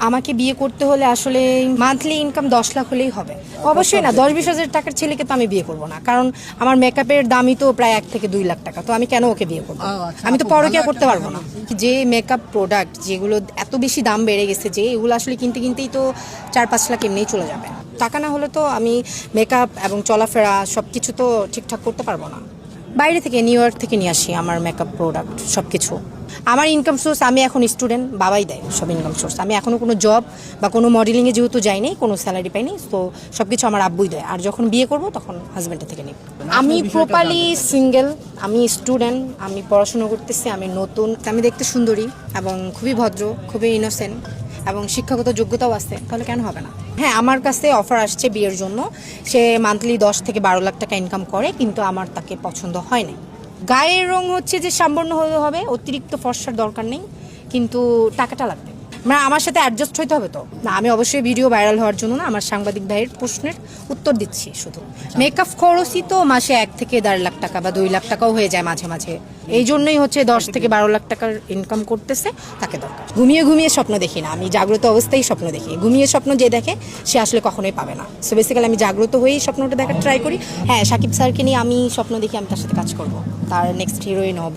আমাকে বিয়ে করতে হলে আসলে মান্থলি ইনকাম 10 লাখ হলেই হবে। অবশ্যই না, 10-20 হাজার টাকার ছেলেকে তো আমি বিয়ে করব না, কারণ আমার মেকআপের দামই তো প্রায় 1 থেকে 2 লাখ টাকা। তো আমি কেন ওকে বিয়ে করবো? আমি তো পরকীয়া করতে পারবো না। যে মেকআপ প্রোডাক্ট যেগুলো এত বেশি দাম বেড়ে গেছে, যে এগুলো আসলে কিনতে কিনতেই তো 4-5 লাখ এমনিই চলে যাবে। টাকা না হলে তো আমি মেকআপ এবং চলাফেরা সব কিছু তো ঠিকঠাক করতে পারবো না। বাইরে থেকে, নিউ ইয়র্ক থেকে নিয়ে আসি আমার মেকআপ প্রোডাক্ট সব কিছু। আমার ইনকাম সোর্স, আমি এখন স্টুডেন্ট, বাবাই দেয় সব ইনকাম সোর্স। আমি এখনও কোনো জব বা কোনো মডেলিংয়ে যেহেতু যাইনি, কোনো স্যালারি পাইনি, তো সব কিছু আমার আব্বুই দেয়। আর যখন বিয়ে করব তখন হাজব্যান্ডের থেকে নিই। আমি প্রপারলি সিঙ্গেল, আমি স্টুডেন্ট, আমি পড়াশুনো করতেছি, আমি নতুন। আমি দেখতে সুন্দরী এবং খুবই ভদ্র, খুবই ইনোসেন্ট এবং শিক্ষাগত যোগ্যতাও আছে, তাহলে কেন হবে না? হ্যাঁ, আমার কাছে অফার আসছে বিয়ের জন্য। সে মান্থলি 10 থেকে 12 লাখ টাকা ইনকাম করে, কিন্তু আমার তাকে পছন্দ হয় না। গায়ের রং হচ্ছে যে সাম্বর্ণ হতে হবে, অতিরিক্ত ফর্সার দরকার নেই, কিন্তু টাকাটা লাগবে। মানে আমার সাথে অ্যাডজাস্ট হইতে হবে তো না। আমি অবশ্যই ভিডিও ভাইরাল হওয়ার জন্য না, আমার সাংবাদিক ভাইয়ের প্রশ্নের উত্তর দিচ্ছি শুধু। মেকআপ খরচই তো মাসে 1 থেকে 1.5 লাখ টাকা বা 2 লাখ টাকাও হয়ে যায় মাঝে মাঝে। এই জন্যই হচ্ছে 10 থেকে 12 লাখ টাকার ইনকাম করতেছে, তাকে দরকার। ঘুমিয়ে ঘুমিয়ে স্বপ্ন দেখি না, আমি জাগ্রত অবস্থায় স্বপ্ন দেখি। ঘুমিয়ে স্বপ্ন যে দেখে সে আসলে কখনোই পাবে না। সো বেসিক্যালি আমি জাগ্রত হয়েই স্বপ্নটা দেখার ট্রাই করি। হ্যাঁ, শাকিব স্যারকে নিয়ে আমি স্বপ্ন দেখি আমি তার সাথে কাজ করব, তার নেক্সট হিরোইন হব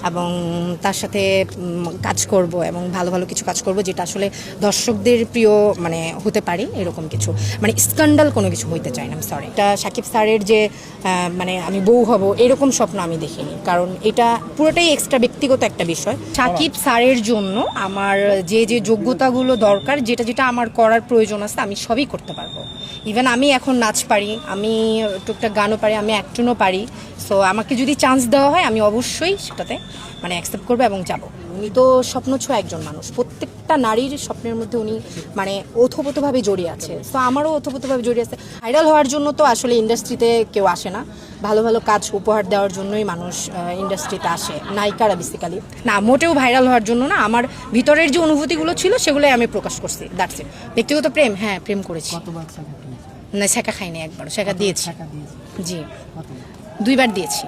এবং তার সাথে কাজ করব এবং ভালো ভালো কিছু কাজ করব, যেটা আসলে দর্শকদের প্রিয় মানে হতে পারে, এরকম কিছু। মানে স্ক্যান্ডাল কোনো কিছু হইতে চাই না, আমি সরি। এটা শাকিব স্যারের যে মানে আমি বউ হব এরকম স্বপ্ন আমি দেখিনি, কারণ এটা পুরোটাই এক্সট্রা ব্যক্তিগত একটা বিষয়। শাকিব স্যারের জন্য আমার যে যে যোগ্যতাগুলো দরকার, যেটা যেটা আমার করার প্রয়োজন আছে, আমি সবই করতে পারবো। ইভেন আমি এখন নাচ পারি, আমি টুকটাক গানও পারি, আমি অ্যাক্টিংও পারি। সো আমাকে যদি চান্স দেওয়া হয় আমি অবশ্যই সেটাতে মানে অ্যাকসেপ্ট করবো এবং যাব। উনি তো স্বপ্ন ছোঁয়া একজন মানুষ, প্রত্যেকটা নারীর স্বপ্নের মধ্যে উনি মানে ওতপ্রোতভাবে জড়িয়ে আছে। সো আমারও ওতপ্রোতভাবে জড়িয়ে আছে। ভাইরাল হওয়ার জন্য তো আসলে ইন্ডাস্ট্রিতে কেউ আসে না, ভালো ভালো কাজ উপহার দেওয়ার জন্যই মানুষ ইন্ডাস্ট্রিতে আসে, নায়িকারা বেসিক্যালি। না, মোটেও ভাইরাল হওয়ার জন্য না, আমার ভিতরের যে অনুভূতিগুলো ছিল সেগুলোই আমি প্রকাশ করছি, দ্যাটস ইট। ব্যক্তিগত প্রেম, হ্যাঁ প্রেম করেছি। না, শেখা খাইনি, একবার শেখা দিয়েছি। জি, 2বার দিয়েছি।